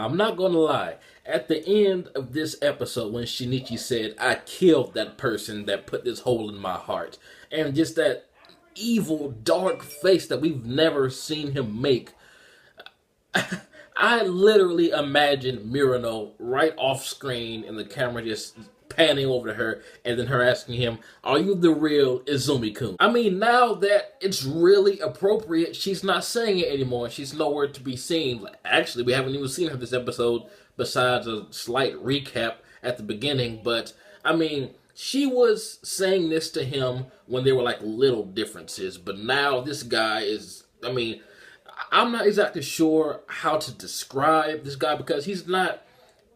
I'm not gonna lie. At the end of this episode, when Shinichi said, "I killed that person that put this hole in my heart," and just that evil, dark face that we've never seen him make, I literally imagined Mirano right off screen and the camera just panning over to her and then her asking him, "Are you the real Izumi-kun?" I mean, now that it's really appropriate, she's not saying it anymore. She's nowhere to be seen. Actually, we haven't even seen her this episode besides a slight recap at the beginning. But, I mean, she was saying this to him when there were like little differences. But now this guy is, I mean, I'm not exactly sure how to describe this guy because he's not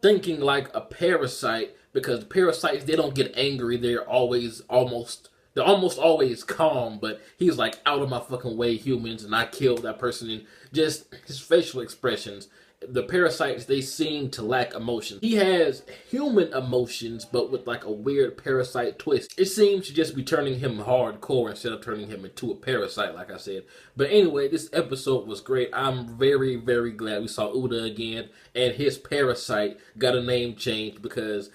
thinking like a parasite, because parasites, they don't get angry. They're almost always calm, but he's like, "Out of my fucking way, humans," and I killed that person. And just his facial expressions, the parasites, they seem to lack emotion. He has human emotions, but with like a weird parasite twist. It seems to just be turning him hardcore instead of turning him into a parasite, like I said. But anyway, this episode was great. I'm very, very glad we saw Uda again, and his parasite got a name change because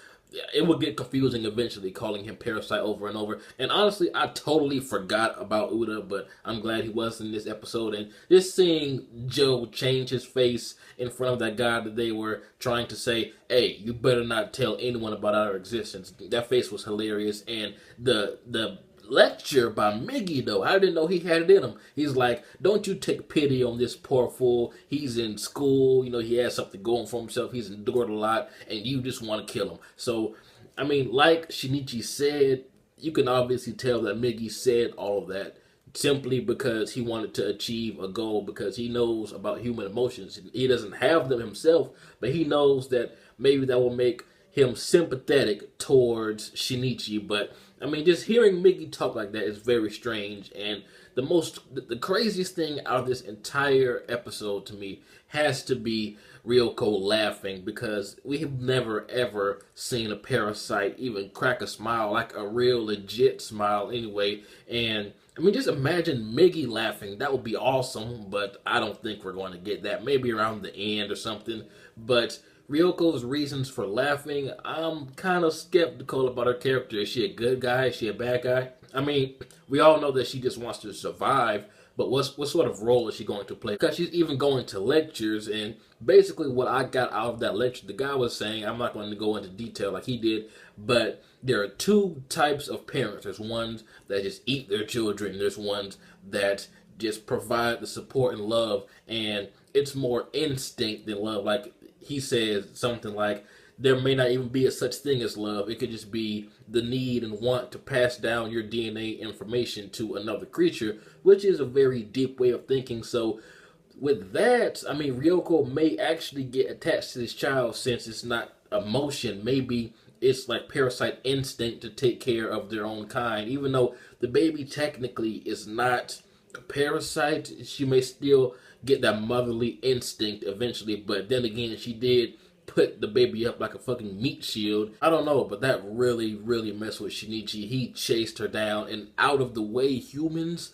it would get confusing eventually calling him Parasyte over and over. And honestly, I totally forgot about Uda, but I'm glad he was in this episode. And just seeing Joe change his face in front of that guy that they were trying to say, "Hey, you better not tell anyone about our existence." That face was hilarious. And the lecture by Miggy, though, I didn't know he had it in him. He's like, "Don't you take pity on this poor fool. He's in school, he has something going for himself, he's endured a lot, and you just want to kill him." So, I mean, like Shinichi said, you can obviously tell that Miggy said all of that simply because he wanted to achieve a goal, because he knows about human emotions. He doesn't have them himself, but he knows that maybe that will make him sympathetic towards Shinichi. But I mean, just hearing Miggy talk like that is very strange. And the craziest thing out of this entire episode to me has to be Ryoko laughing, because we have never ever seen a parasite even crack a smile, like a real legit smile anyway. And I mean, just imagine Miggy laughing. That would be awesome, but I don't think we're going to get that. Maybe around the end or something. But Ryoko's reasons for laughing, I'm kind of skeptical about her character. Is she a good guy? Is she a bad guy? I mean, we all know that she just wants to survive, but what sort of role is she going to play? Because she's even going to lectures, and basically what I got out of that lecture, the guy was saying, I'm not going to go into detail like he did, but there are two types of parents. There's ones that just eat their children, there's ones that just provide the support and love, and it's more instinct than love. Like, he says something like, there may not even be a such thing as love. It could just be the need and want to pass down your DNA information to another creature, which is a very deep way of thinking. So with that, I mean, Ryoko may actually get attached to this child, since it's not emotion. Maybe it's like parasite instinct to take care of their own kind. Even though the baby technically is not a parasite, she may still get that motherly instinct eventually. But then again, she did put the baby up like a fucking meat shield. I don't know, but that really, really messed with Shinichi. He chased her down, and out of the way humans.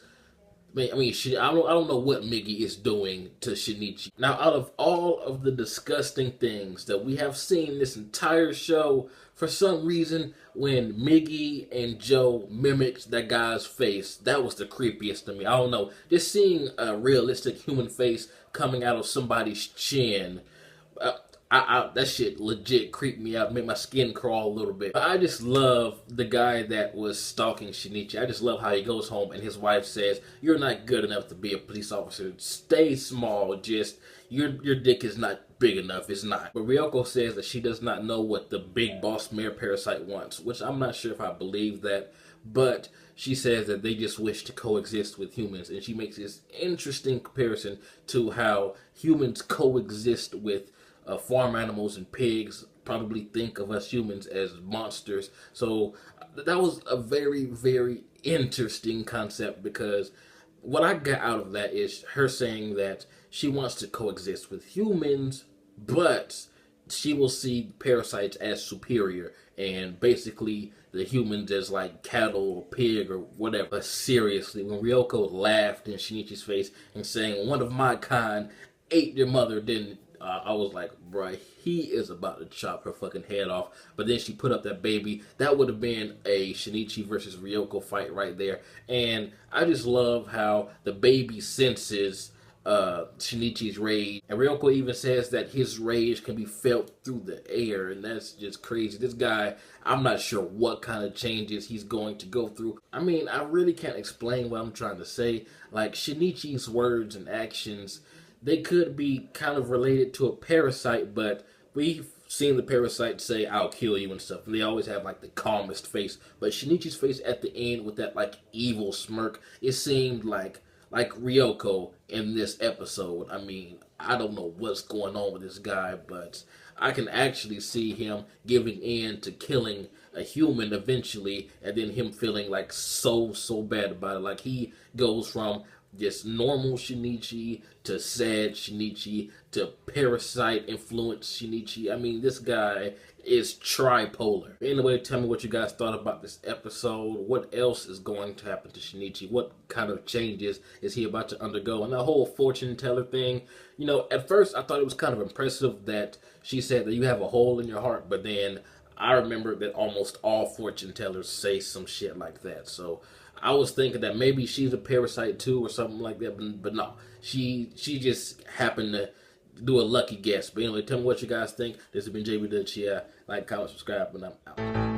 I don't know what Miggy is doing to Shinichi. Now, out of all of the disgusting things that we have seen this entire show, for some reason, when Miggy and Joe mimicked that guy's face, that was the creepiest to me. I don't know. Just seeing a realistic human face coming out of somebody's chin, that shit legit creeped me out, made my skin crawl a little bit. I just love the guy that was stalking Shinichi. I just love how he goes home and his wife says, "You're not good enough to be a police officer. Stay small. Just, your dick is not big enough. It's not." But Ryoko says that she does not know what the big boss mayor parasite wants, which I'm not sure if I believe that. But she says that they just wish to coexist with humans. And she makes this interesting comparison to how humans coexist with farm animals, and pigs probably think of us humans as monsters. So that was a very, very interesting concept, because what I got out of that is her saying that she wants to coexist with humans, but she will see parasites as superior, and basically the humans as like cattle or pig or whatever. But seriously, when Ryoko laughed in Shinichi's face and saying, "One of my kind ate your mother," then I was like, bruh, he is about to chop her fucking head off. But then she put up that baby. That would have been a Shinichi versus Ryoko fight right there. And I just love how the baby senses Shinichi's rage. And Ryoko even says that his rage can be felt through the air. And that's just crazy. This guy, I'm not sure what kind of changes he's going to go through. I mean, I really can't explain what I'm trying to say. Like, Shinichi's words and actions, they could be kind of related to a parasite, but we've seen the parasite say, "I'll kill you" and stuff. And they always have like the calmest face. But Shinichi's face at the end with that like evil smirk, it seemed like Ryoko in this episode. I mean, I don't know what's going on with this guy, but I can actually see him giving in to killing a human eventually, and then him feeling like so bad about it. Like, he goes from just normal Shinichi to sad Shinichi to parasite influenced Shinichi. I mean, this guy is tripolar. Anyway, tell me what you guys thought about this episode. What else is going to happen to Shinichi? What kind of changes is he about to undergo? And the whole fortune teller thing, you know, at first I thought it was kind of impressive that she said that you have a hole in your heart, but then I remember that almost all fortune tellers say some shit like that. So I was thinking that maybe she's a parasite too or something like that, but no. She just happened to do a lucky guess. But anyway, tell me what you guys think. This has been jbDAuchiha. Like, comment, subscribe, and I'm out.